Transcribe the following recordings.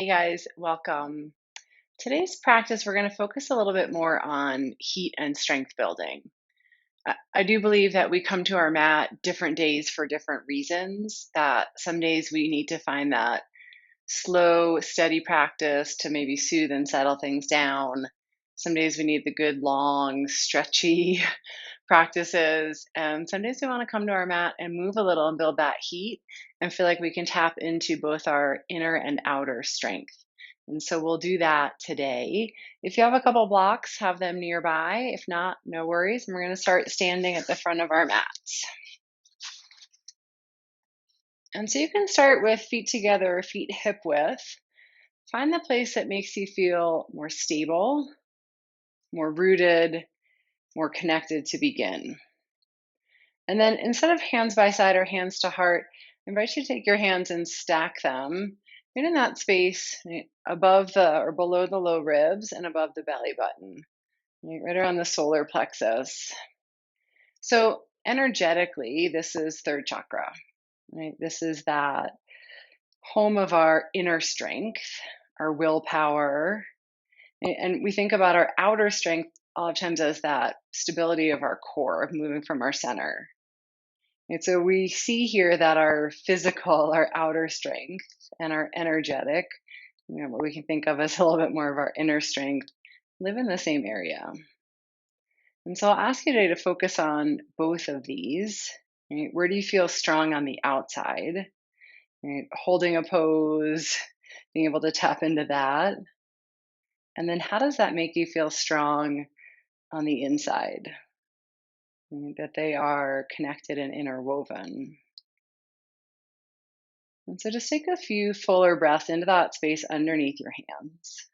Hey guys, welcome. Today's practice, we're going to focus a little bit more on heat and strength building. I do believe that we come to our mat different days for different reasons, that some days we need to find that slow, steady practice to maybe soothe and settle things down. Some days we need the good, long, stretchy practices. And some days we want to come to our mat and move a little and build that heat and feel like we can tap into both our inner and outer strength. And so we'll do that today. If you have a couple blocks, have them nearby. If not, no worries. And we're going to start standing at the front of our mats. And so you can start with feet together, feet hip width. Find the place that makes you feel more stable, more rooted, more connected to begin. And then instead of hands by side or hands to heart, I invite you to take your hands and stack them right in that space above the or below the low ribs and above the belly button, right around the solar plexus. So energetically, this is third chakra, right? This is that home of our inner strength, our willpower. And we think about our outer strength a lot of times as that stability of our core, of moving from our center. And so we see here that our physical, our outer strength, and our energetic, what we can think of as a little bit more of our inner strength, live in the same area. And so I'll ask you today to focus on both of these. Right? Where do you feel strong on the outside? Right? Holding a pose, being able to tap into that. And then how does that make you feel strong on the inside? Right? That they are connected and interwoven. And so just take a few fuller breaths into that space underneath your hands.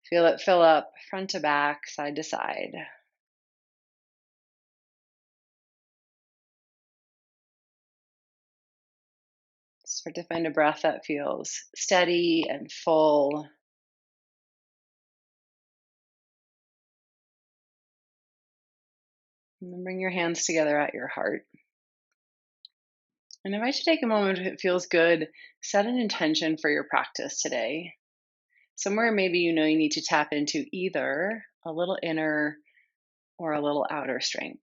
Feel it fill up front to back, side to side. Start to find a breath that feels steady and full. And then bring your hands together at your heart. And I invite you to take a moment if it feels good, set an intention for your practice today. Somewhere maybe you know you need to tap into either a little inner or a little outer strength.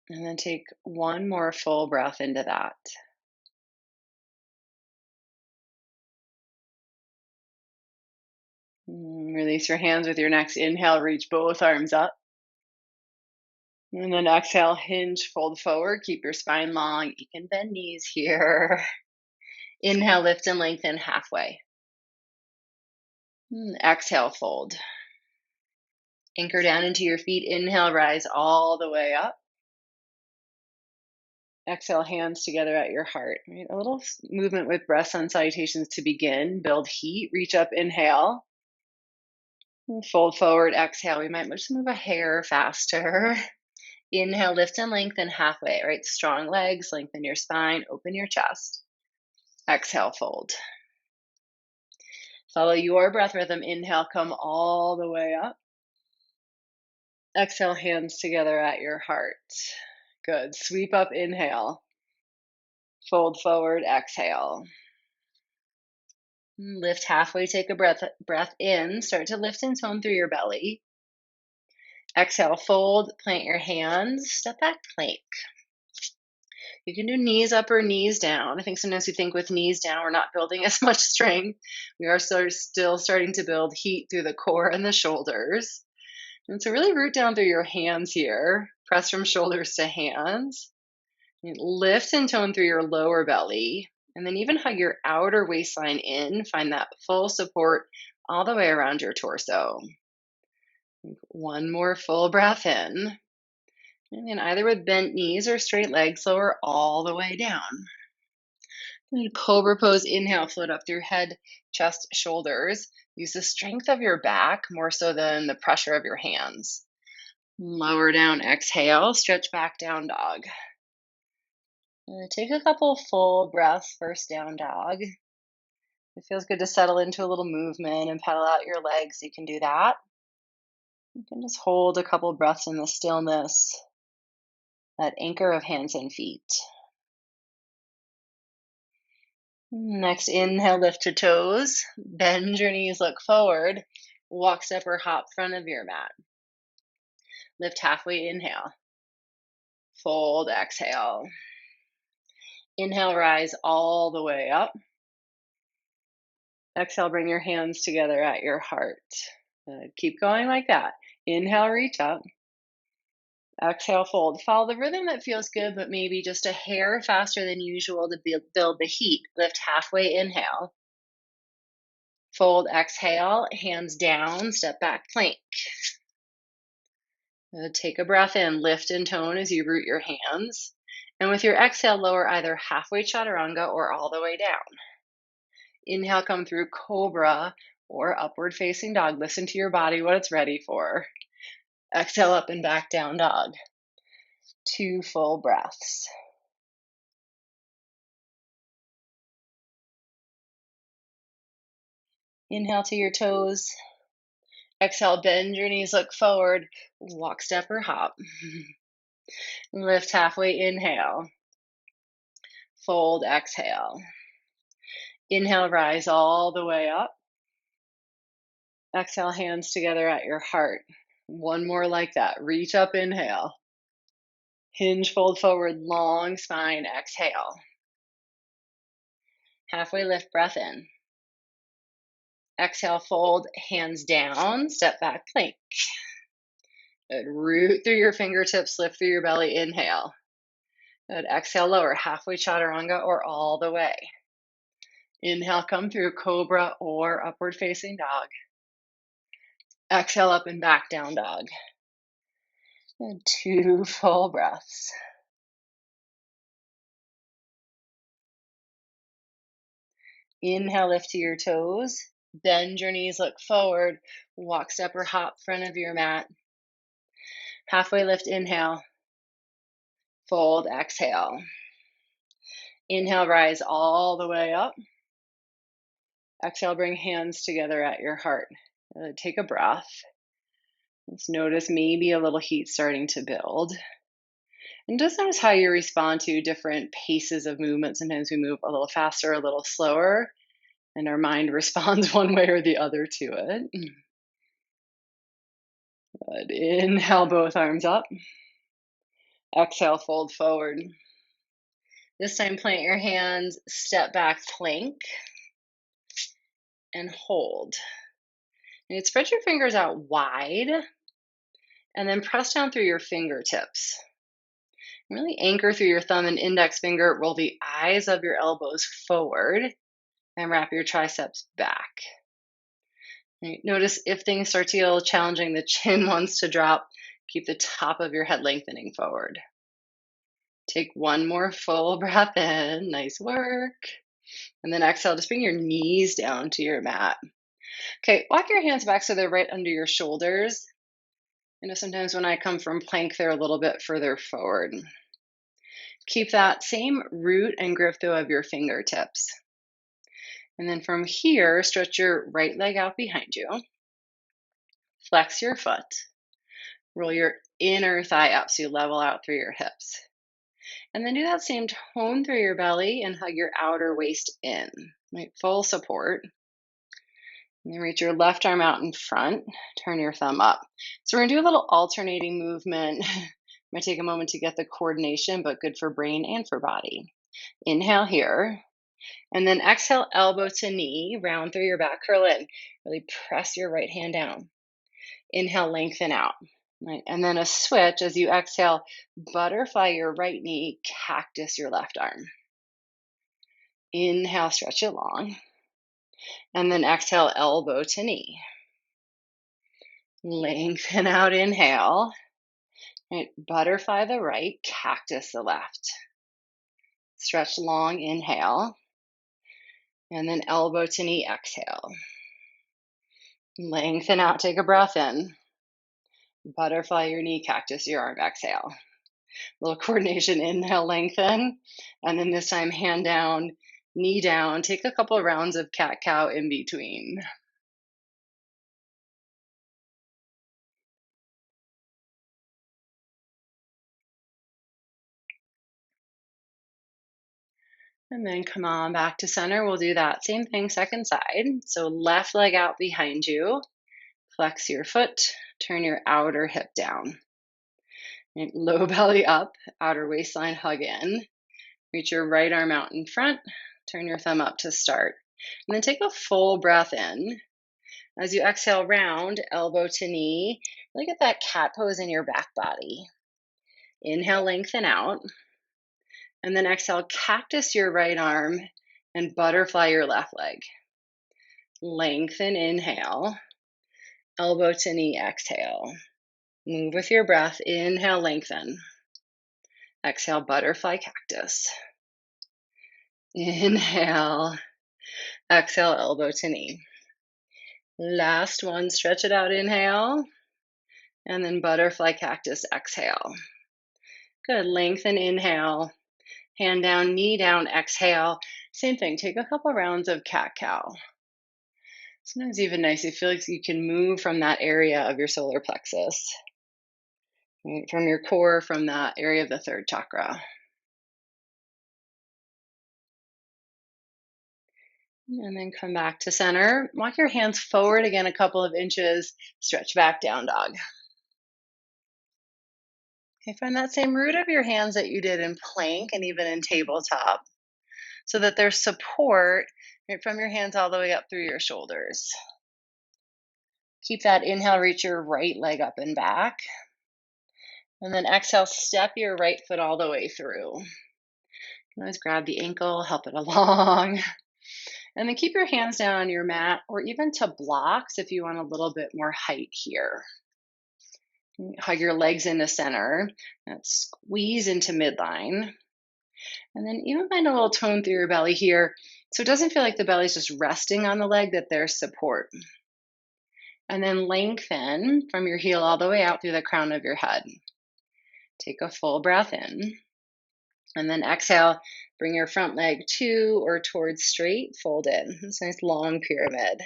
And then take one more full breath into that. Release your hands with your next inhale, reach both arms up. And then exhale, hinge, fold forward, keep your spine long. You can bend knees here. Inhale, lift and lengthen halfway. Exhale, fold. Anchor down into your feet. Inhale, rise all the way up. Exhale, hands together at your heart. Right? A little movement with breath sun salutations to begin. Build heat. Reach up, inhale. Fold forward, exhale. We might just move a hair faster. Inhale, lift and lengthen halfway, right? Strong legs, lengthen your spine, open your chest. Exhale, fold. Follow your breath rhythm. Inhale, come all the way up. Exhale, hands together at your heart. Good. Sweep up, inhale. Fold forward, exhale. Lift halfway, take a breath in. Start to lift and tone through your belly. Exhale, fold, plant your hands, step back, plank. You can do knees up or knees down. I think sometimes we think with knees down, we're not building as much strength. We are still starting to build heat through the core and the shoulders. And so really root down through your hands here. Press from shoulders to hands. And lift and tone through your lower belly. And then even hug your outer waistline in. Find that full support all the way around your torso. One more full breath in. And then either with bent knees or straight legs, lower all the way down. And cobra pose, inhale, float up through head, chest, shoulders. Use the strength of your back more so than the pressure of your hands. Lower down, exhale, stretch back, down dog. Take a couple full breaths, first down dog. It feels good to settle into a little movement and pedal out your legs. You can do that. You can just hold a couple breaths in the stillness. that anchor of hands and feet. Next, inhale, lift your toes, bend your knees, look forward, walk, step, or hop front of your mat. Lift halfway, inhale, fold, exhale. Inhale, rise all the way up. Exhale, bring your hands together at your heart. Good. Keep going like that. Inhale, reach up. Exhale, fold. Follow the rhythm that feels good, but maybe just a hair faster than usual to build the heat. Lift halfway, inhale. Fold, exhale, hands down, step back, plank. Take a breath in, lift and tone as you root your hands. And with your exhale, lower either halfway chaturanga or all the way down. Inhale, come through cobra or upward facing dog. Listen to your body, what it's ready for. Exhale, up and back, down dog. 2 full breaths. Inhale to your toes. Exhale, bend your knees, look forward. Walk, step, or hop. Lift halfway, inhale. Fold, exhale. Inhale, rise all the way up. Exhale, hands together at your heart. One more like that. Reach up, inhale. Hinge, fold forward, long spine, exhale. Halfway lift, breath in. Exhale, fold, hands down, step back, plank. Good. Root through your fingertips, lift through your belly, inhale. Good. Exhale, lower, halfway chaturanga or all the way. Inhale, come through cobra or upward facing dog. Exhale, up and back, down dog. And 2 full breaths. Inhale, lift to your toes. Bend your knees, look forward. Walk, step, or hop front of your mat. Halfway lift, inhale. Fold, exhale. Inhale, rise all the way up. Exhale, bring hands together at your heart. Take a breath. Just notice maybe a little heat starting to build. And just notice how you respond to different paces of movement. Sometimes we move a little faster, a little slower, and our mind responds one way or the other to it. Good. Inhale, both arms up. Exhale, fold forward. This time, plant your hands, step back, plank, and hold. And spread your fingers out wide, and then press down through your fingertips. Really anchor through your thumb and index finger. Roll the eyes of your elbows forward, and wrap your triceps back. Right. Notice if things start to feel challenging, the chin wants to drop, keep the top of your head lengthening forward. Take one more full breath in. Nice work. And then exhale, just bring your knees down to your mat. Okay, walk your hands back so they're right under your shoulders. You know, sometimes when I come from plank, they're a little bit further forward. Keep that same root and grip though of your fingertips. And then from here, stretch your right leg out behind you. Flex your foot. Roll your inner thigh up so you level out through your hips. And then do that same tone through your belly and hug your outer waist in. Right, full support. And then reach your left arm out in front. Turn your thumb up. So we're going to do a little alternating movement. Might take a moment to get the coordination, but good for brain and for body. Inhale here. And then exhale, elbow to knee, round through your back, curl in. Really press your right hand down. Inhale, lengthen out. Right. And then a switch as you exhale, butterfly your right knee, cactus your left arm. Inhale, stretch it long. And then exhale, elbow to knee. Lengthen out, inhale. Right. Butterfly the right, cactus the left. Stretch long, inhale. And then elbow to knee, exhale. Lengthen out, take a breath in. Butterfly your knee, cactus your arm, exhale. Little coordination, inhale, lengthen. And then this time, hand down, knee down. Take a couple of rounds of cat-cow in between. And then come on back to center. We'll do that same thing, second side. So left leg out behind you. Flex your foot. Turn your outer hip down. And low belly up. Outer waistline hug in. Reach your right arm out in front. Turn your thumb up to start. And then take a full breath in. As you exhale, round, elbow to knee. Look at that cat pose in your back body. Inhale, lengthen out. And then exhale, cactus your right arm and butterfly your left leg. Lengthen, inhale. Elbow to knee, exhale. Move with your breath. Inhale, lengthen. Exhale, butterfly cactus. Inhale. Exhale, elbow to knee. Last one, stretch it out, inhale. And then butterfly cactus, exhale. Good, lengthen, inhale. Hand down, knee down, exhale. Same thing, take a couple rounds of cat-cow. Sometimes even nice, you feel like you can move from that area of your solar plexus, right? From your core, from that area of the third chakra. And then come back to center. Walk your hands forward again a couple of inches. Stretch back, down dog. Okay, find that same root of your hands that you did in plank and even in tabletop, so that there's support right from your hands all the way up through your shoulders. Keep that inhale, reach your right leg up and back. And then exhale, step your right foot all the way through. You can always grab the ankle, help it along. And then keep your hands down on your mat or even to blocks if you want a little bit more height here. Hug your legs into center. Squeeze into midline. And then even find a little tone through your belly here, so it doesn't feel like the belly's just resting on the leg, that there's support. And then lengthen from your heel all the way out through the crown of your head. Take a full breath in. And then exhale, bring your front leg to or towards straight, fold in. This nice long pyramid.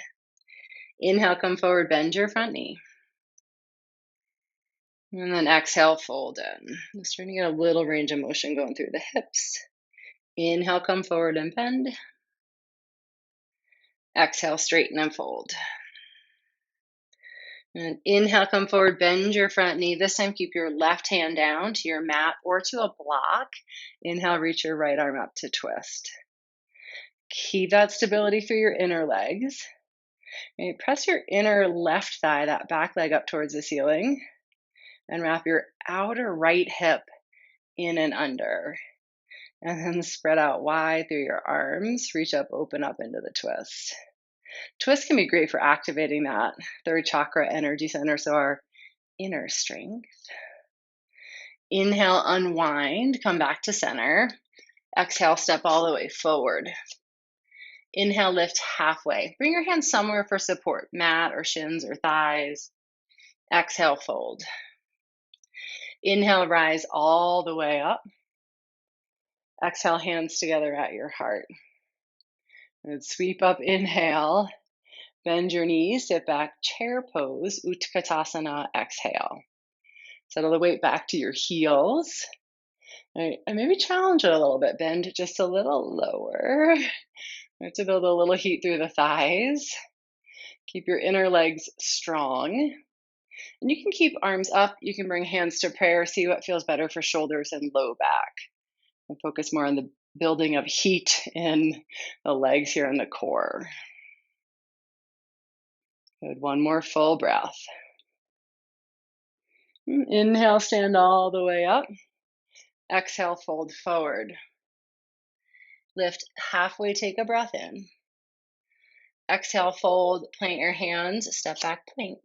Inhale, come forward, bend your front knee. And then exhale, fold in. I'm starting to get a little range of motion going through the hips. Inhale, come forward and bend. Exhale, straighten and fold. And inhale, come forward, bend your front knee. This time, keep your left hand down to your mat or to a block. Inhale, reach your right arm up to twist. Keep that stability through your inner legs. And press your inner left thigh, that back leg, up towards the ceiling. And wrap your outer right hip in and under. And then spread out wide through your arms. Reach up, open up into the twist. Twist can be great for activating that third chakra energy center, so our inner strength. Inhale, unwind, come back to center. Exhale, step all the way forward. Inhale, lift halfway. Bring your hands somewhere for support, mat or shins or thighs. Exhale, fold. Inhale, rise all the way up. Exhale, hands together at your heart. And sweep up, inhale. Bend your knees, sit back, chair pose, Utkatasana, exhale. Settle the weight back to your heels. Right, and maybe challenge it a little bit. Bend just a little lower. To build a little heat through the thighs. Keep your inner legs strong. And you can keep arms up. You can bring hands to prayer. See what feels better for shoulders and low back. And focus more on the building of heat in the legs here in the core. Good. One more full breath. Inhale, stand all the way up. Exhale, fold forward. Lift halfway, take a breath in. Exhale, fold, plant your hands, step back, plank.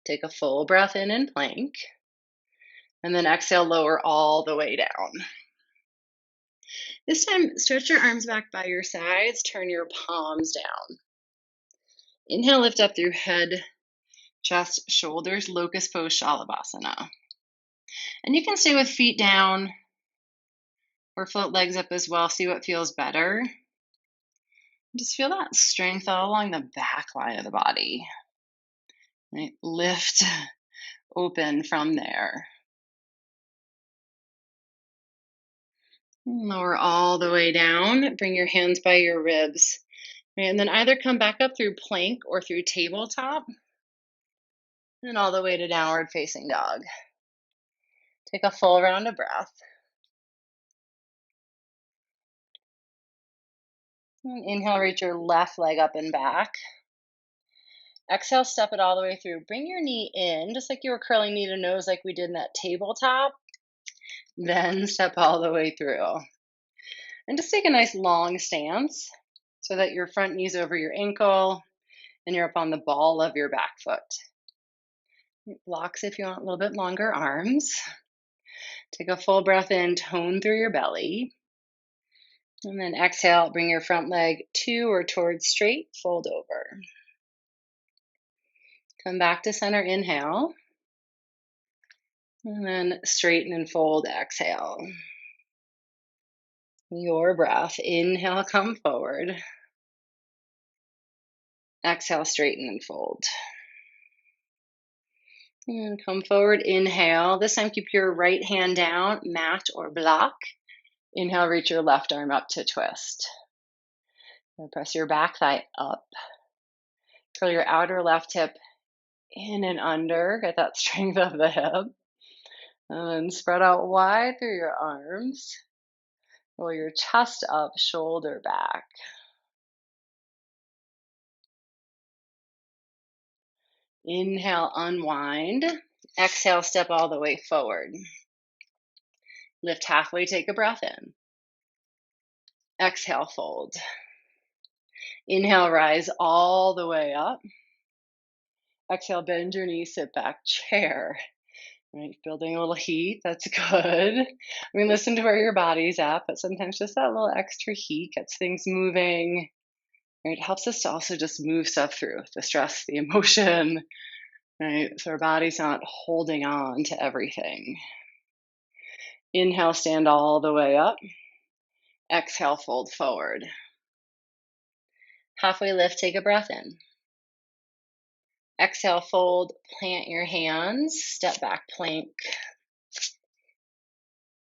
Take a full breath in plank. And then exhale, lower all the way down. This time, stretch your arms back by your sides, turn your palms down. Inhale, lift up through head, chest, shoulders, locust pose, Shalabhasana. And you can stay with feet down or float legs up as well. See what feels better. Just feel that strength all along the back line of the body. Right? Lift, open from there. Lower all the way down. Bring your hands by your ribs. And then either come back up through plank or through tabletop and all the way to downward facing dog. Take a full round of breath. And inhale, reach your left leg up and back. Exhale, step it all the way through. Bring your knee in, just like you were curling knee to nose like we did in that tabletop. Then step all the way through. And just take a nice long stance so that your front knee's over your ankle and you're up on the ball of your back foot. Blocks if you want a little bit longer arms. Take a full breath in, tone through your belly. And then exhale, bring your front leg to or towards straight, fold over. Come back to center, inhale. And then straighten and fold, exhale. Your breath. Inhale, come forward. Exhale, straighten and fold. And come forward, inhale. This time keep your right hand down, mat or block. Inhale, reach your left arm up to twist. And press your back thigh up. Curl your outer left hip in and under. Get that strength of the hip. And then spread out wide through your arms. Roll your chest up, shoulder back. Inhale, unwind. Exhale, step all the way forward. Lift halfway, take a breath in. Exhale, fold. Inhale, rise all the way up. Exhale, bend your knees, sit back, chair. Right, building a little heat, that's good. I mean, listen to where your body's at, but sometimes just that little extra heat gets things moving. Right, it helps us to also just move stuff through the stress, the emotion, right? So our body's not holding on to everything. Inhale, stand all the way up. Exhale, fold forward. Halfway lift, take a breath in. Exhale, fold, plant your hands, step back, plank.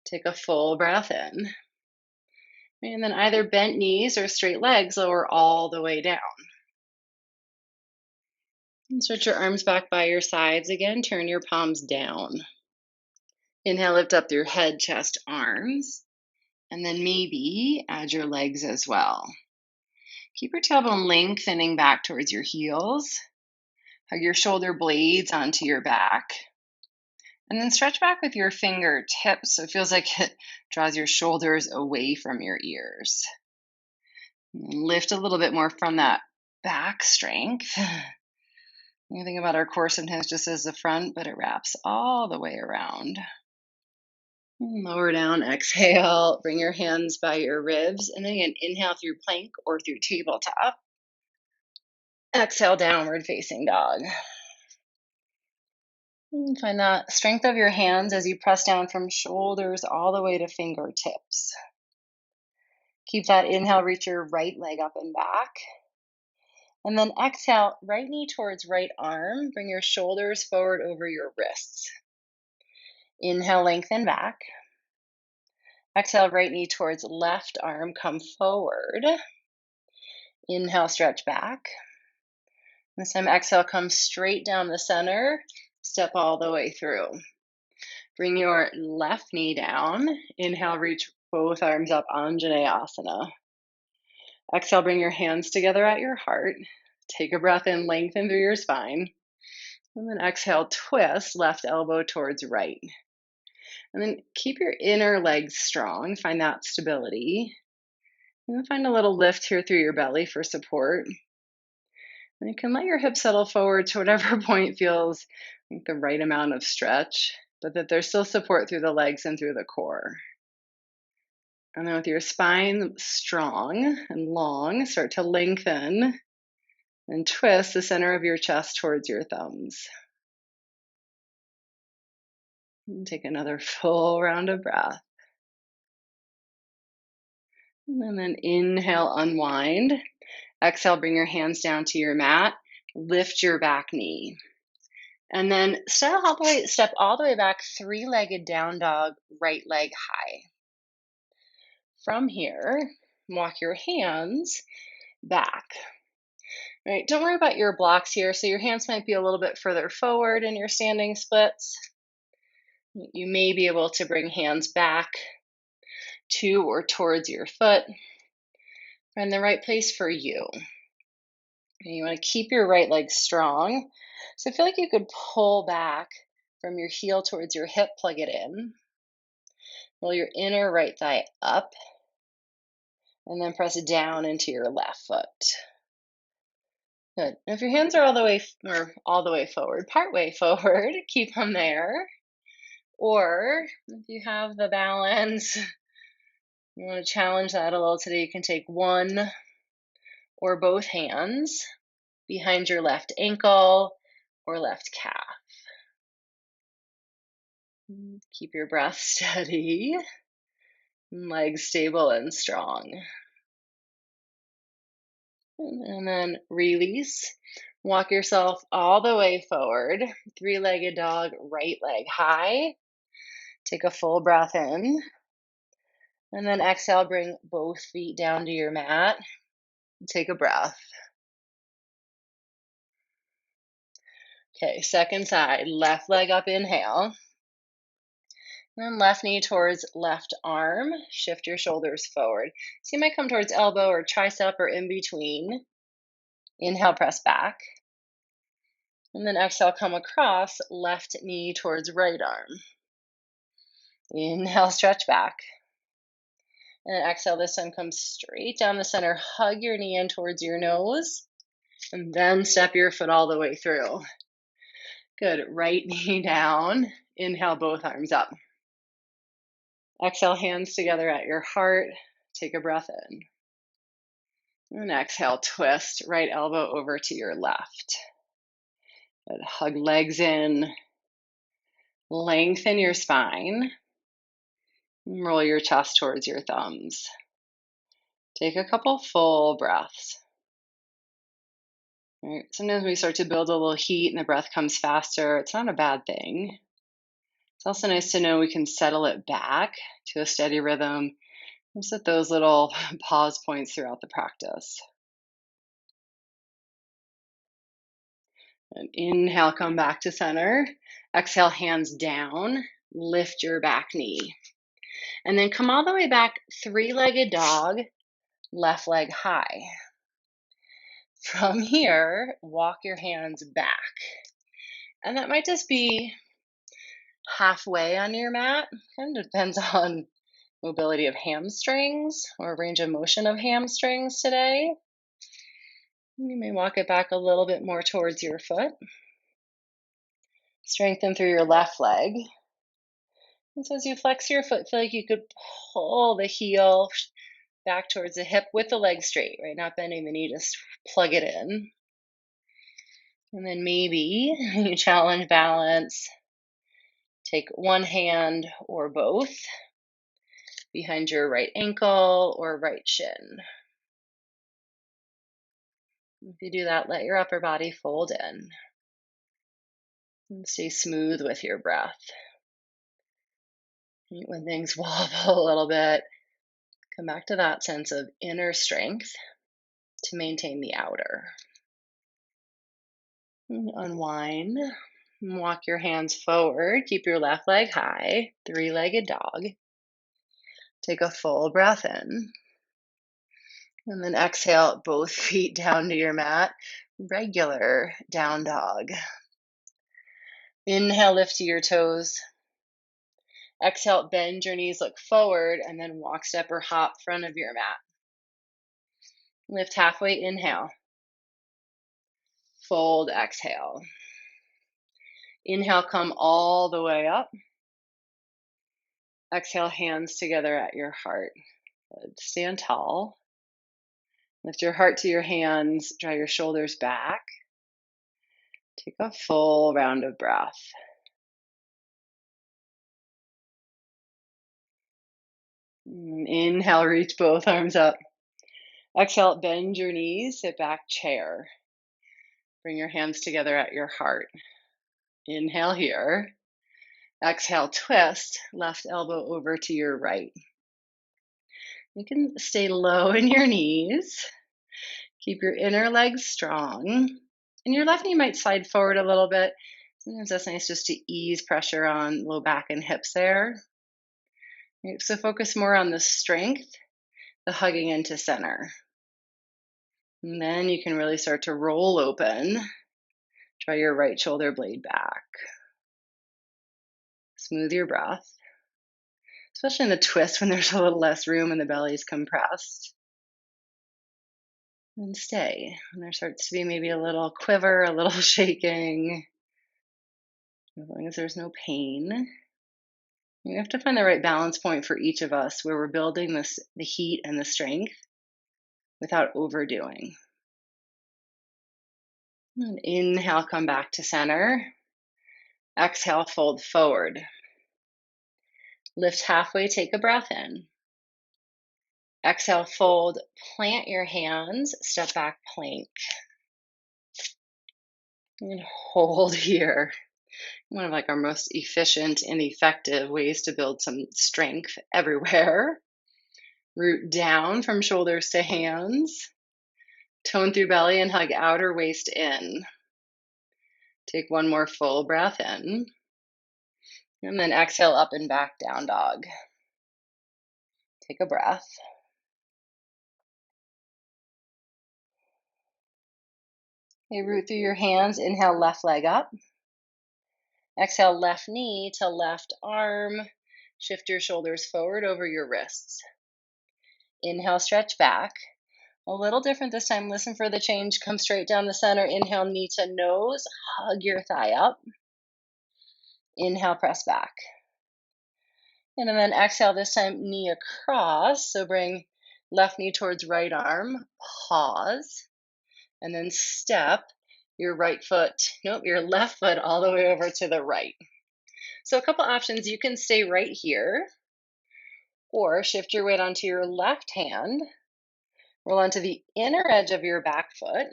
Take a full breath in. And then either bent knees or straight legs, lower all the way down. And stretch your arms back by your sides again. Turn your palms down. Inhale, lift up through head, chest, arms. And then maybe add your legs as well. Keep your tailbone lengthening back towards your heels. Hug your shoulder blades onto your back. And then stretch back with your fingertips so it feels like it draws your shoulders away from your ears. And lift a little bit more from that back strength. You think about our core sometimes just as the front, but it wraps all the way around. Lower down, exhale, bring your hands by your ribs, and then again, inhale through plank or through tabletop. Exhale, downward facing dog. And find that strength of your hands as you press down from shoulders all the way to fingertips. Keep that inhale, reach your right leg up and back. And then exhale, right knee towards right arm. Bring your shoulders forward over your wrists. Inhale, lengthen back. Exhale, right knee towards left arm, come forward. Inhale, stretch back. This time, exhale, come straight down the center. Step all the way through. Bring your left knee down. Inhale, reach both arms up, Anjaneyasana. Exhale, bring your hands together at your heart. Take a breath in, lengthen through your spine. And then exhale, twist, left elbow towards right. And then keep your inner legs strong. Find that stability. And then find a little lift here through your belly for support. And you can let your hips settle forward to whatever point feels like the right amount of stretch, but that there's still support through the legs and through the core. And then with your spine strong and long, start to lengthen and twist the center of your chest towards your thumbs. And take another full round of breath. And then inhale, unwind. Exhale, bring your hands down to your mat. Lift your back knee. And then step all the way back, three-legged down dog, right leg high. From here, walk your hands back. Right, don't worry about your blocks here. So your hands might be a little bit further forward in your standing splits. You may be able to bring hands back to or towards your foot. Find the right place for you. And you want to keep your right leg strong. So I feel like you could pull back from your heel towards your hip, plug it in. Roll your inner right thigh up, and then press it down into your left foot. Good. If your hands are all the way forward, part way forward, keep them there. Or if you have the balance, you want to challenge that a little today, you can take one or both hands behind your left ankle or left calf. Keep your breath steady, legs stable and strong. And then release. Walk yourself all the way forward. Three-legged dog, right leg high. Take a full breath in. And then exhale, bring both feet down to your mat. Take a breath. Okay, second side. Left leg up, inhale. And then left knee towards left arm. Shift your shoulders forward. So you might come towards elbow or tricep or in between. Inhale, press back. And then exhale, come across, left knee towards right arm. Inhale, stretch back. And then exhale, this time come straight down the center. Hug your knee in towards your nose. And then step your foot all the way through. Good. Right knee down. Inhale, both arms up. Exhale, hands together at your heart. Take a breath in. And exhale, twist. Right elbow over to your left. Good. Hug legs in. Lengthen your spine. Roll your chest towards your thumbs. Take a couple full breaths. Right. Sometimes we start to build a little heat and the breath comes faster. It's not a bad thing. It's also nice to know we can settle it back to a steady rhythm. Just at those little pause points throughout the practice. And inhale, come back to center. Exhale, hands down. Lift your back knee. And then come all the way back, three-legged dog, left leg high. From here, walk your hands back. And that might just be halfway on your mat. Kind of depends on mobility of hamstrings or range of motion of hamstrings today. You may walk it back a little bit more towards your foot. Strengthen through your left leg. And so as you flex your foot, feel like you could pull the heel back towards the hip with the leg straight, right? Not bending the knee, just plug it in. And then maybe you challenge balance. Take one hand or both behind your right ankle or right shin. If you do that, let your upper body fold in. And stay smooth with your breath. When things wobble a little bit, come back to that sense of inner strength to maintain the outer. And unwind. And walk your hands forward. Keep your left leg high. Three-legged dog. Take a full breath in. And then exhale, both feet down to your mat. Regular down dog. Inhale, lift to your toes. Exhale, bend your knees, look forward, and then walk, step, or hop front of your mat. Lift halfway, inhale. Fold, exhale. Inhale, come all the way up. Exhale, hands together at your heart. Good. Stand tall. Lift your heart to your hands, draw your shoulders back. Take a full round of breath. Inhale, reach both arms up. Exhale, bend your knees, sit back, chair. Bring your hands together at your heart. Inhale here. Exhale, twist, left elbow over to your right. You can stay low in your knees. Keep your inner legs strong. And your left knee might slide forward a little bit. Sometimes that's nice just to ease pressure on low back and hips there. Right, so focus more on the strength, the hugging into center. And then you can really start to roll open. Draw your right shoulder blade back. Smooth your breath, especially in the twist when there's a little less room and the belly's compressed. And stay. And there starts to be maybe a little quiver, a little shaking, as long as there's no pain. You have to find the right balance point for each of us where we're building the heat and the strength without overdoing. And inhale, come back to center. Exhale, fold forward. Lift halfway, take a breath in. Exhale, fold, plant your hands, step back, plank. And hold here. One of our most efficient and effective ways to build some strength everywhere. Root down from shoulders to hands. Tone through belly and hug outer waist in. Take one more full breath in. And then exhale up and back, down dog. Take a breath. Okay, root through your hands. Inhale, left leg up. Exhale, left knee to left arm. Shift your shoulders forward over your wrists. Inhale, stretch back. A little different this time. Listen for the change. Come straight down the center. Inhale, knee to nose. Hug your thigh up. Inhale, press back. And then exhale, this time knee across. So bring left knee towards right arm. Pause. And then step your your left foot all the way over to the right. So a couple options. You can stay right here or shift your weight onto your left hand. Roll onto the inner edge of your back foot.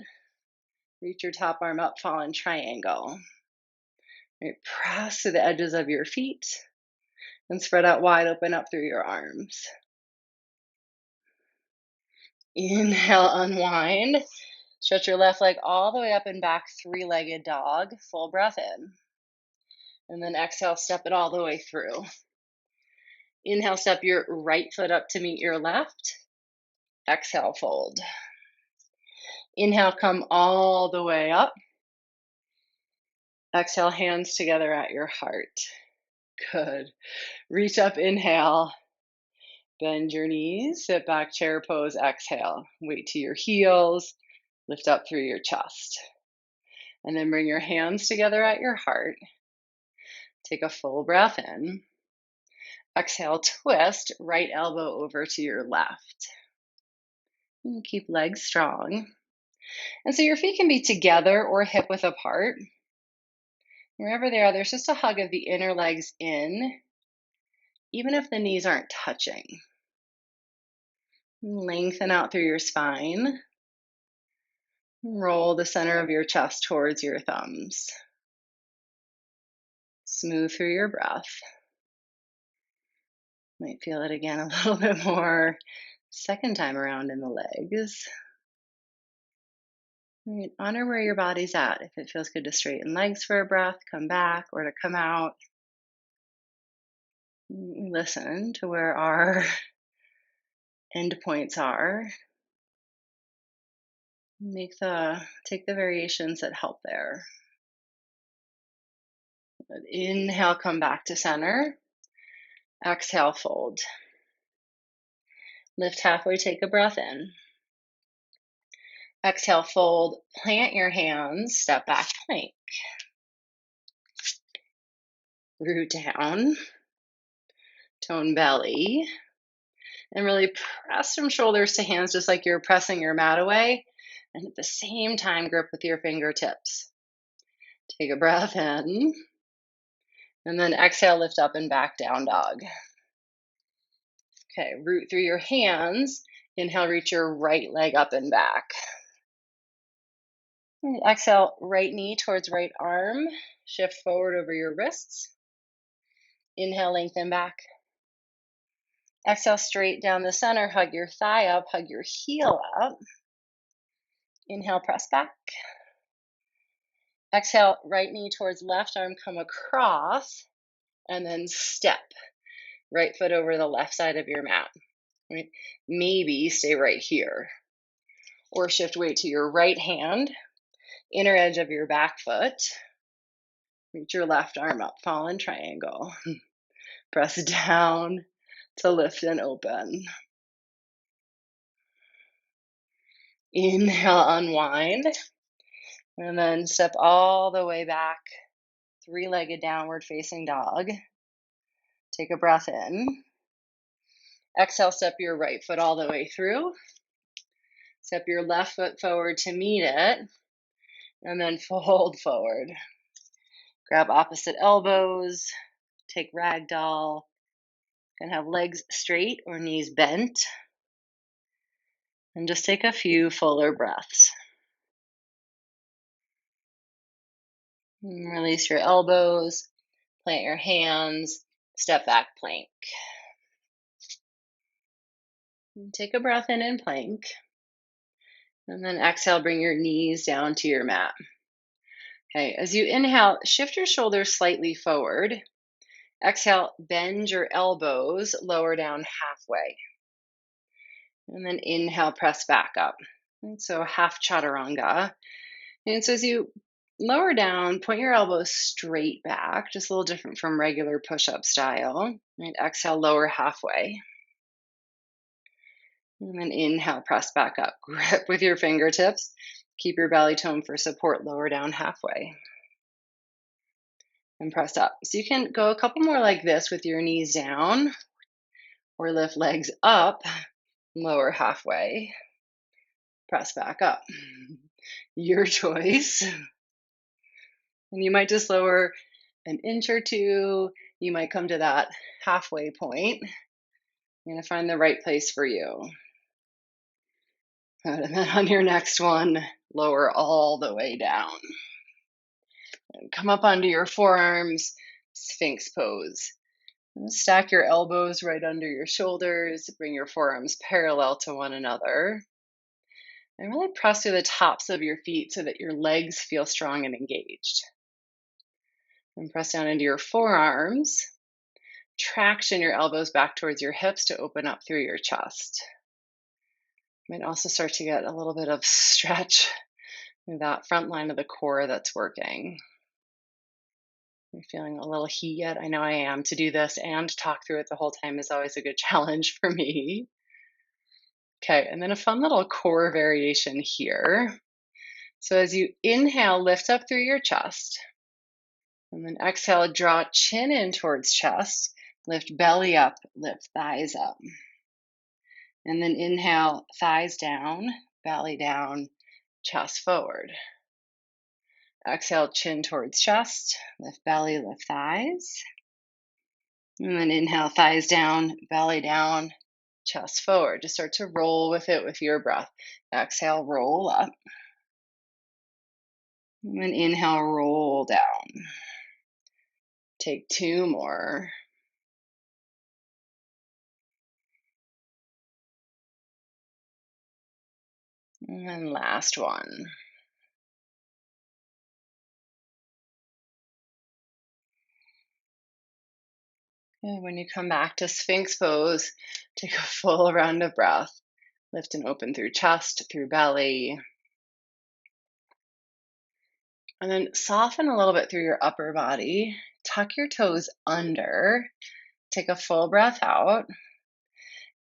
Reach your top arm up, fall in triangle. Right, press to the edges of your feet and spread out wide open up through your arms. Inhale, unwind. Stretch your left leg all the way up and back, three-legged dog. Full breath in. And then exhale, step it all the way through. Inhale, step your right foot up to meet your left. Exhale, fold. Inhale, come all the way up. Exhale, hands together at your heart. Good. Reach up, inhale. Bend your knees, sit back, chair pose, exhale. Weight to your heels, lift up through your chest. And then bring your hands together at your heart. Take a full breath in. Exhale, twist, right elbow over to your left. And keep legs strong. And so your feet can be together or hip width apart. Wherever they are, there's just a hug of the inner legs in, even if the knees aren't touching. Lengthen out through your spine. Roll the center of your chest towards your thumbs. Smooth through your breath. Might feel it again a little bit more second time around in the legs. Right, honor where your body's at. If it feels good to straighten legs for a breath, come back, or to come out. Listen to where our end points are. Take the variations that help there. Inhale, come back to center. Exhale, fold. Lift halfway, take a breath in. Exhale, fold, plant your hands, step back, plank. Root down, tone belly, and really press from shoulders to hands just like you're pressing your mat away. And at the same time, grip with your fingertips. Take a breath in. And then exhale, lift up and back, down dog. Okay, root through your hands. Inhale, reach your right leg up and back. And exhale, right knee towards right arm. Shift forward over your wrists. Inhale, lengthen back. Exhale straight down the center, hug your thigh up, hug your heel up. Inhale, press back. Exhale, right knee towards left arm, come across, and then step. Right foot over the left side of your mat. Right? Maybe stay right here. Or shift weight to your right hand, inner edge of your back foot. Reach your left arm up, fallen triangle. Press down to lift and open. Inhale, unwind. And then step all the way back, three-legged downward facing dog. Take a breath in. Exhale, step your right foot all the way through. Step your left foot forward to meet it. And then fold forward. Grab opposite elbows. Take ragdoll. And have legs straight or knees bent. And just take a few fuller breaths. And release your elbows. Plant your hands. Step back plank. And take a breath in plank. And then exhale, bring your knees down to your mat. Okay, as you inhale, shift your shoulders slightly forward. Exhale, bend your elbows, lower down halfway. And then inhale, press back up. And so half chaturanga. And so as you lower down, point your elbows straight back, just a little different from regular push-up style. And exhale, lower halfway. And then inhale, press back up. Grip with your fingertips. Keep your belly tone for support, lower down halfway. And press up. So you can go a couple more like this with your knees down, or lift legs up, lower halfway, press back up. Your choice. And you might just lower an inch or two. You might come to that halfway point. You're going to find the right place for you. And then on your next one, lower all the way down. And come up onto your forearms, Sphinx pose. And stack your elbows right under your shoulders. Bring your forearms parallel to one another. And really press through the tops of your feet so that your legs feel strong and engaged. And press down into your forearms. Traction your elbows back towards your hips to open up through your chest. You might also start to get a little bit of stretch through that front line of the core that's working. You're feeling a little heat yet? I know I am. To do this and talk through it the whole time is always a good challenge for me. Okay, and then a fun little core variation here. So as you inhale, lift up through your chest. And then exhale, draw chin in towards chest. Lift belly up, lift thighs up. And then inhale, thighs down, belly down, chest forward. Exhale, chin towards chest, lift belly, lift thighs. And then inhale, thighs down, belly down, chest forward. Just start to roll with it with your breath. Exhale, roll up. And then inhale, roll down. Take two more. And then last one. And when you come back to Sphinx pose, take a full round of breath. Lift and open through chest, through belly. And then soften a little bit through your upper body. Tuck your toes under. Take a full breath out.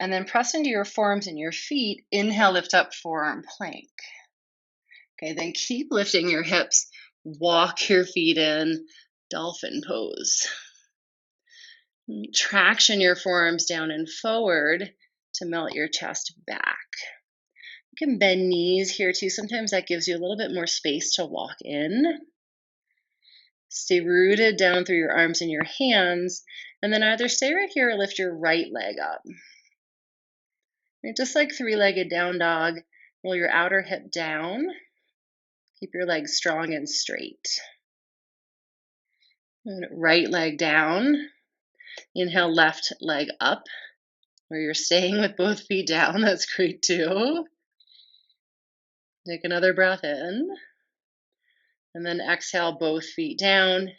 And then press into your forearms and your feet. Inhale, lift up, forearm plank. Okay, then keep lifting your hips. Walk your feet in, dolphin pose. Traction your forearms down and forward to melt your chest back. You can bend knees here too. Sometimes that gives you a little bit more space to walk in. Stay rooted down through your arms and your hands. And then either stay right here or lift your right leg up. Right, just like three-legged down dog, roll your outer hip down. Keep your legs strong and straight. And right leg down. Inhale, left leg up. Or you're staying with both feet down, that's great too. Take another breath in, and then exhale, both feet down,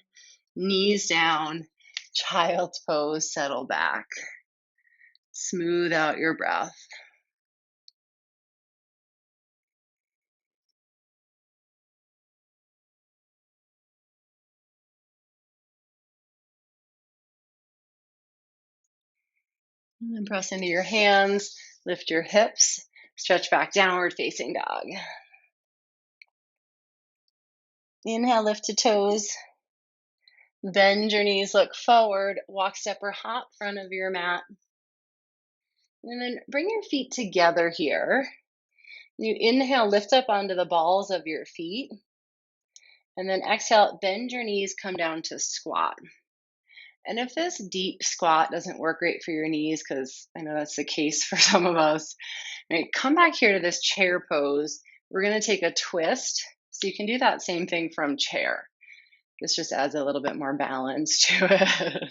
knees down, child's pose, settle back. Smooth out your breath. And then press into your hands, lift your hips, stretch back, downward facing dog. Inhale, lift to toes. Bend your knees, look forward, walk, step, or hop front of your mat. And then bring your feet together here. You inhale, lift up onto the balls of your feet. And then exhale, bend your knees, come down to squat. And if this deep squat doesn't work great for your knees, because I know that's the case for some of us, right, come back here to this chair pose. We're going to take a twist. So you can do that same thing from chair. This just adds a little bit more balance to it.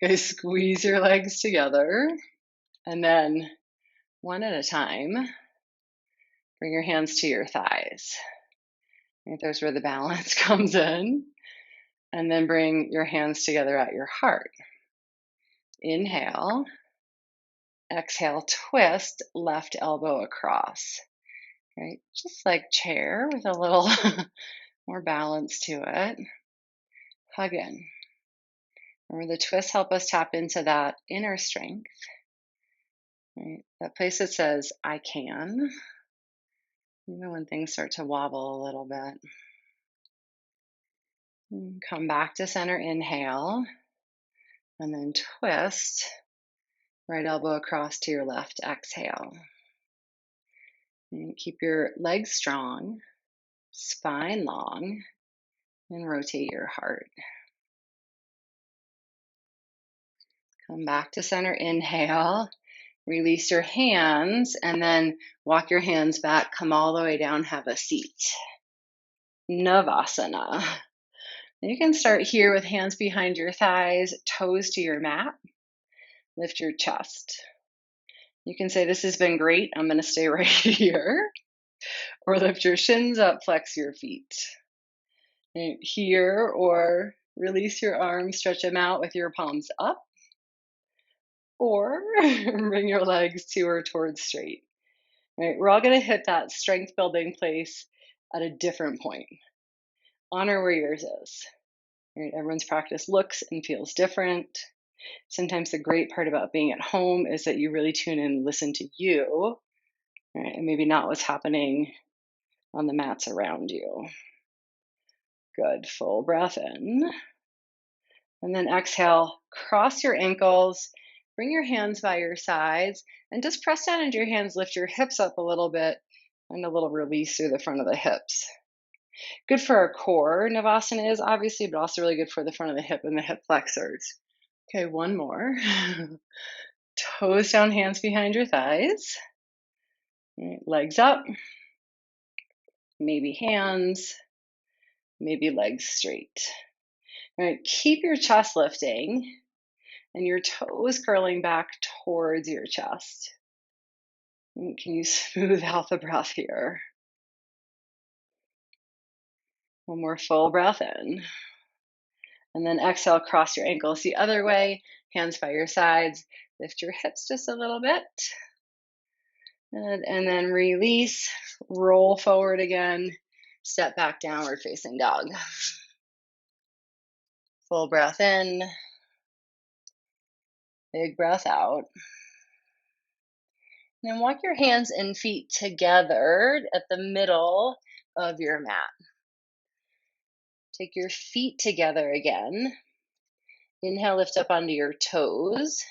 Okay, squeeze your legs together. And then one at a time, bring your hands to your thighs. Right, there's where the balance comes in. And then bring your hands together at your heart. Inhale. Exhale, twist, left elbow across. Right? Just like chair with a little more balance to it. Hug in. Remember, the twists help us tap into that inner strength. Right? That place that says, I can, even when things start to wobble a little bit. And come back to center, inhale, and then twist. Right elbow across to your left, exhale. And keep your legs strong, spine long, and rotate your heart. Come back to center, inhale, release your hands, and then walk your hands back, come all the way down, have a seat. Navasana. You can start here with hands behind your thighs, toes to your mat. Lift your chest. You can say, this has been great, I'm going to stay right here. Or lift your shins up, flex your feet. Right here, or release your arms, stretch them out with your palms up. Or bring your legs to or towards straight. Right, we're all going to hit that strength building place at a different point. Honor where yours is. Right, everyone's practice looks and feels different. Sometimes the great part about being at home is that you really tune in and listen to you, right, and maybe not what's happening on the mats around you. Good. Full breath in. And then exhale, cross your ankles, bring your hands by your sides, and just press down into your hands, lift your hips up a little bit, and a little release through the front of the hips. Good for our core, Navasana is obviously, but also really good for the front of the hip and the hip flexors. Okay, one more. Toes down, hands behind your thighs. Right, legs up. Maybe hands. Maybe legs straight. All right, keep your chest lifting and your toes curling back towards your chest. And can you smooth out the breath here? One more full breath in. And then exhale, cross your ankles the other way, hands by your sides. Lift your hips just a little bit. And then release, roll forward again, step back, downward facing dog. Full breath in, big breath out. And then walk your hands and feet together at the middle of your mat. Take your feet together again. Inhale, lift up onto your toes.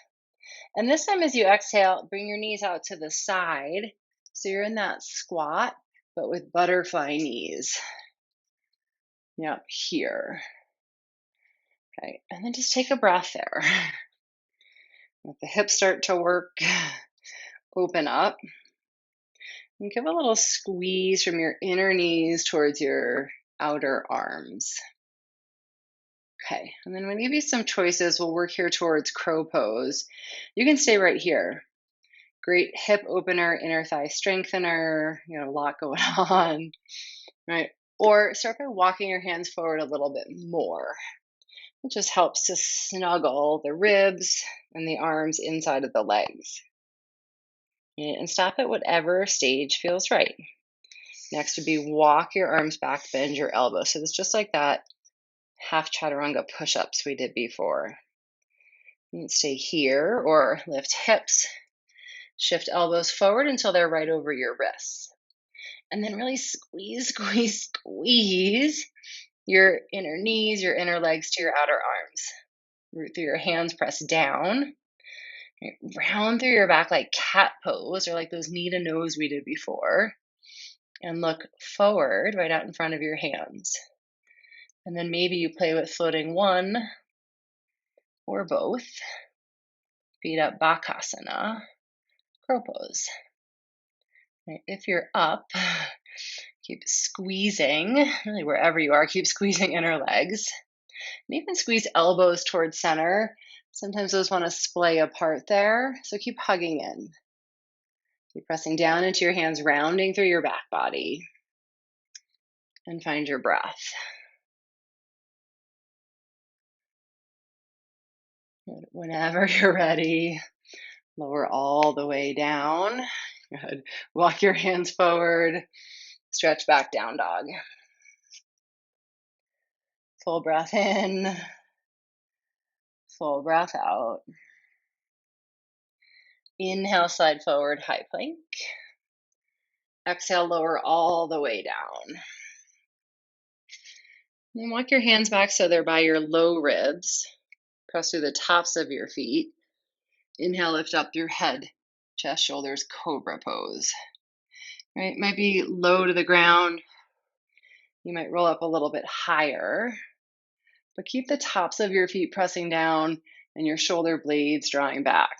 And this time as you exhale, bring your knees out to the side. So you're in that squat, but with butterfly knees. Yep, here. Okay, and then just take a breath there. Let the hips start to work. Open up. And give a little squeeze from your inner knees towards your outer arms. Okay, and then we'll give you some choices. We'll work here towards crow pose. You can stay right here. Great hip opener, inner thigh strengthener, a lot going on, right? Or start by walking your hands forward a little bit more. It just helps to snuggle the ribs and the arms inside of the legs. And stop at whatever stage feels right. Next would be walk your arms back, bend your elbows. So it's just like that half chaturanga push-ups we did before. And stay here or lift hips. Shift elbows forward until they're right over your wrists. And then really squeeze, squeeze, squeeze your inner knees, your inner legs to your outer arms. Root through your hands, press down. Round through your back like cat pose or like those knee to nose we did before. And look forward right out in front of your hands. And then maybe you play with floating one or both. Feet up, Bakasana, crow pose. Right, if you're up, keep squeezing, really wherever you are, keep squeezing inner legs. And even squeeze elbows towards center. Sometimes those want to splay apart there, so keep hugging in. Keep pressing down into your hands, rounding through your back body. And find your breath. Whenever you're ready, lower all the way down. Good. Walk your hands forward. Stretch back, down dog. Full breath in. Full breath out. Inhale, slide forward, high plank. Exhale, lower all the way down. And walk your hands back so they're by your low ribs. Press through the tops of your feet. Inhale, lift up through head, chest, shoulders, cobra pose. Right, might be low to the ground. You might roll up a little bit higher, but keep the tops of your feet pressing down and your shoulder blades drawing back.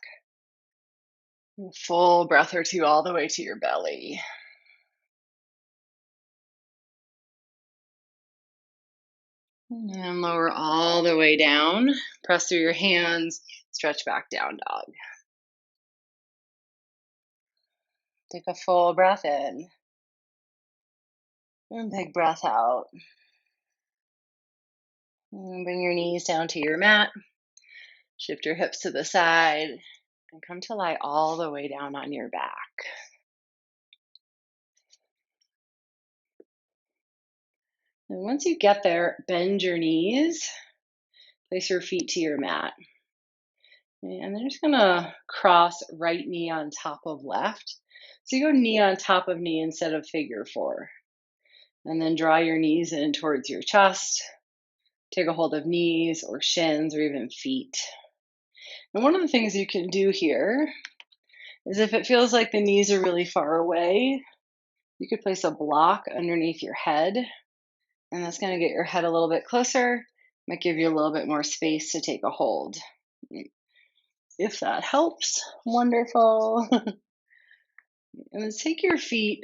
Full breath or two all the way to your belly. And then lower all the way down. Press through your hands. Stretch back, down dog. Take a full breath in. And big breath out. And bring your knees down to your mat. Shift your hips to the side. And come to lie all the way down on your back. And once you get there, bend your knees. Place your feet to your mat. And then just gonna cross right knee on top of left. So you go knee on top of knee instead of figure four. And then draw your knees in towards your chest. Take a hold of knees or shins or even feet. And one of the things you can do here is if it feels like the knees are really far away, you could place a block underneath your head. And that's gonna get your head a little bit closer. Might give you a little bit more space to take a hold. If that helps, wonderful. And then take your feet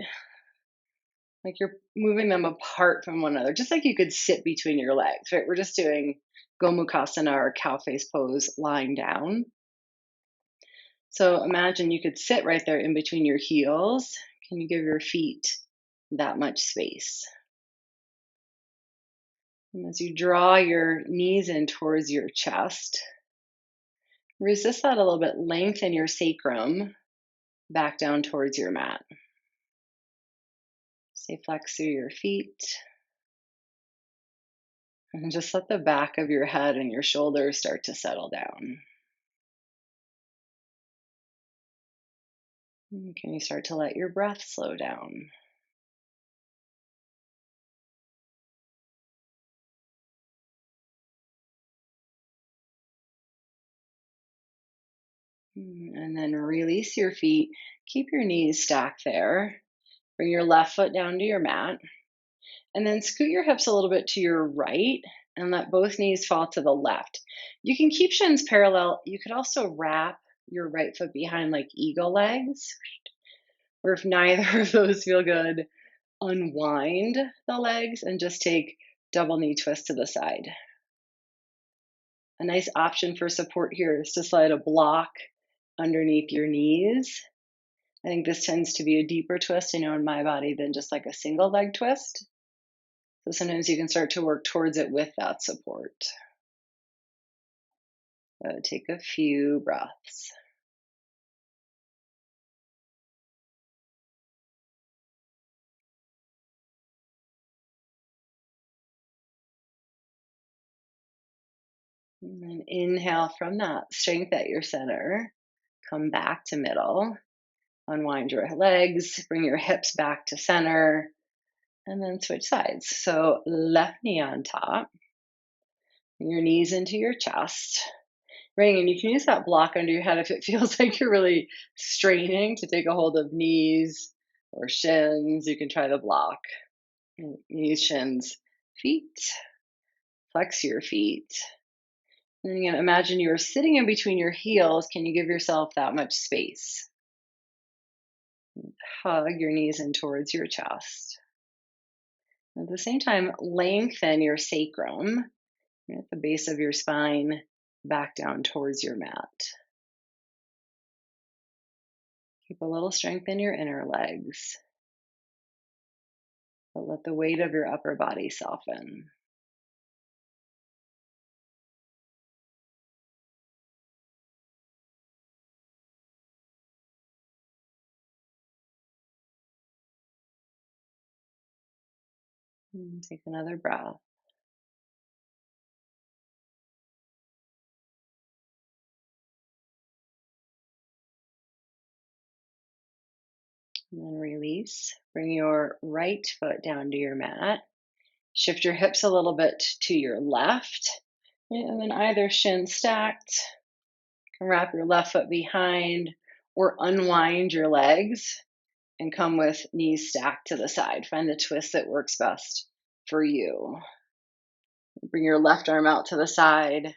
like you're moving them apart from one another, just like you could sit between your legs, right? We're just doing Gomukhasana or cow face pose lying down. So imagine you could sit right there in between your heels. Can you give your feet that much space? And as you draw your knees in towards your chest, resist that a little bit. Lengthen your sacrum back down towards your mat. Stay flex through your feet. And just let the back of your head and your shoulders start to settle down. And can you start to let your breath slow down? And then release your feet. Keep your knees stacked there. Bring your left foot down to your mat. And then scoot your hips a little bit to your right and let both knees fall to the left. You can keep shins parallel. You could also wrap your right foot behind like eagle legs. Or if neither of those feel good, unwind the legs and just take double knee twist to the side. A nice option for support here is to slide a block underneath your knees I think this tends to be a deeper twist, I know, in my body than just like a single leg twist. So sometimes you can start to work towards it with that support. Take a few breaths. And then inhale from that strength at your center. Come back to middle. Unwind your legs. Bring your hips back to center. And then switch sides. So left knee on top. Bring your knees into your chest. Right, and you can use that block under your head if it feels like you're really straining to take a hold of knees or shins. You can try the block. Knees, shins, feet. Flex your feet. And again, imagine you're sitting in between your heels. Can you give yourself that much space? Hug your knees in towards your chest. At the same time, lengthen your sacrum at the base of your spine back down towards your mat. Keep a little strength in your inner legs, but let the weight of your upper body soften. And take another breath. And then release. Bring your right foot down to your mat. Shift your hips a little bit to your left. And then either shin stacked. You can wrap your left foot behind or unwind your legs and come with knees stacked to the side. Find the twist that works best for you. Bring your left arm out to the side.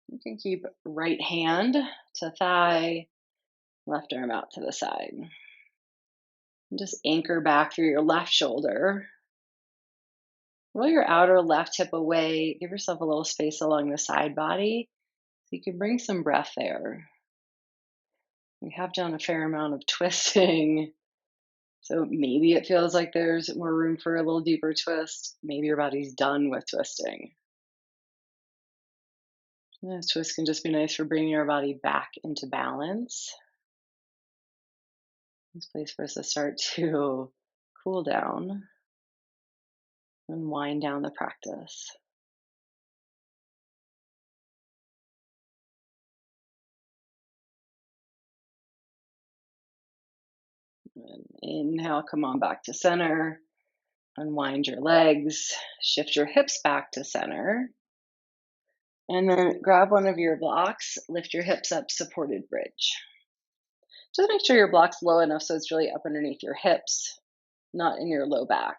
You can keep right hand to thigh, left arm out to the side. And just anchor back through your left shoulder. Roll your outer left hip away. Give yourself a little space along the side body so you can bring some breath there. We have done a fair amount of twisting. So maybe it feels like there's more room for a little deeper twist. Maybe your body's done with twisting. This twist can just be nice for bringing our body back into balance. This place for us to start to cool down and wind down the practice. And inhale, come on back to center. Unwind your legs. Shift your hips back to center. And then grab one of your blocks. Lift your hips up, supported bridge. Just make sure your block's low enough so it's really up underneath your hips, not in your low back.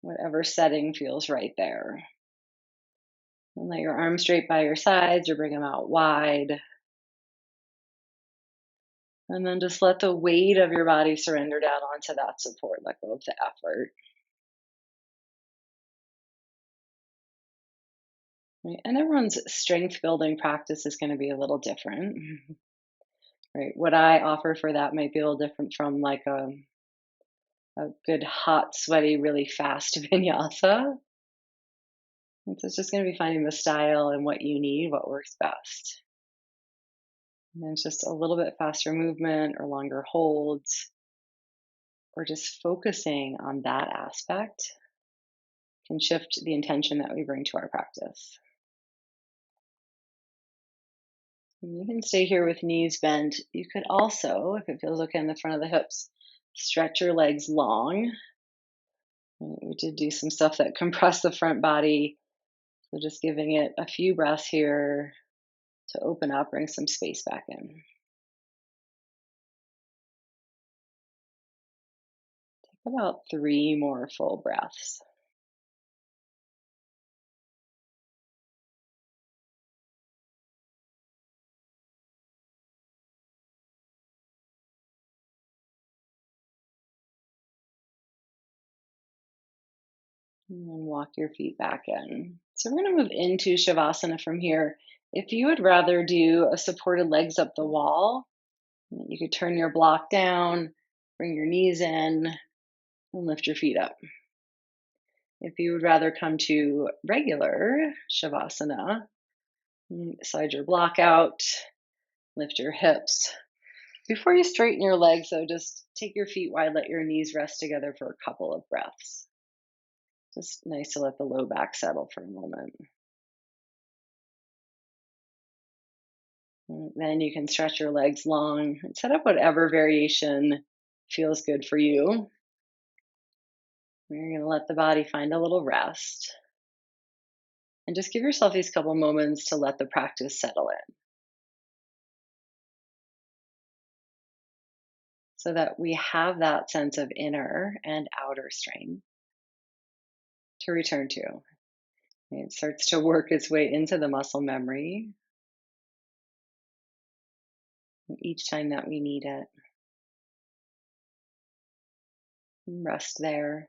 Whatever setting feels right there. And let your arms straight by your sides or bring them out wide. And then just let the weight of your body surrender down onto that support. Let go of the effort. Right? And everyone's strength building practice is going to be a little different. Right? What I offer for that might be a little different from like a good, hot, sweaty, really fast vinyasa. And so it's just going to be finding the style and what you need, what works best. And then just a little bit faster movement or longer holds, or just focusing on that aspect can shift the intention that we bring to our practice. And you can stay here with knees bent. You could also, if it feels okay in the front of the hips, stretch your legs long. We did do some stuff that compressed the front body. So just giving it a few breaths here to open up, bring some space back in. Take about 3 more full breaths. And then walk your feet back in. So we're going to move into Shavasana from here. If you would rather do a supported legs up the wall, You could turn your block down, bring your knees in, and lift your feet up. If you would rather come to regular Shavasana, slide your block out, lift your hips. Before you straighten your legs, though, just take your feet wide, let your knees rest together for a couple of breaths. Just nice to let the low back settle for a moment. And then you can stretch your legs long and set up whatever variation feels good for you. You're going to let the body find a little rest. And just give yourself these couple moments to let the practice settle in so that we have that sense of inner and outer strength to return to. It starts to work its way into the muscle memory each time that we need it. Rest there.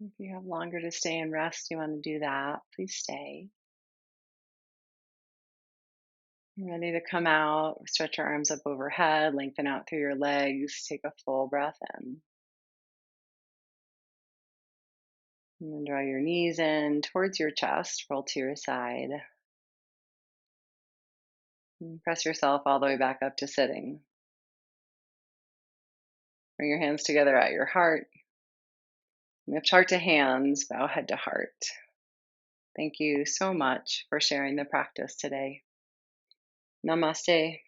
If you have longer to stay and rest, you want to do that, please stay. Ready to come out, stretch your arms up overhead, lengthen out through your legs, take a full breath in. And then draw your knees in towards your chest, roll to your side. And press yourself all the way back up to sitting. Bring your hands together at your heart. Lift heart to hands, bow head to heart. Thank you so much for sharing the practice today. Namaste.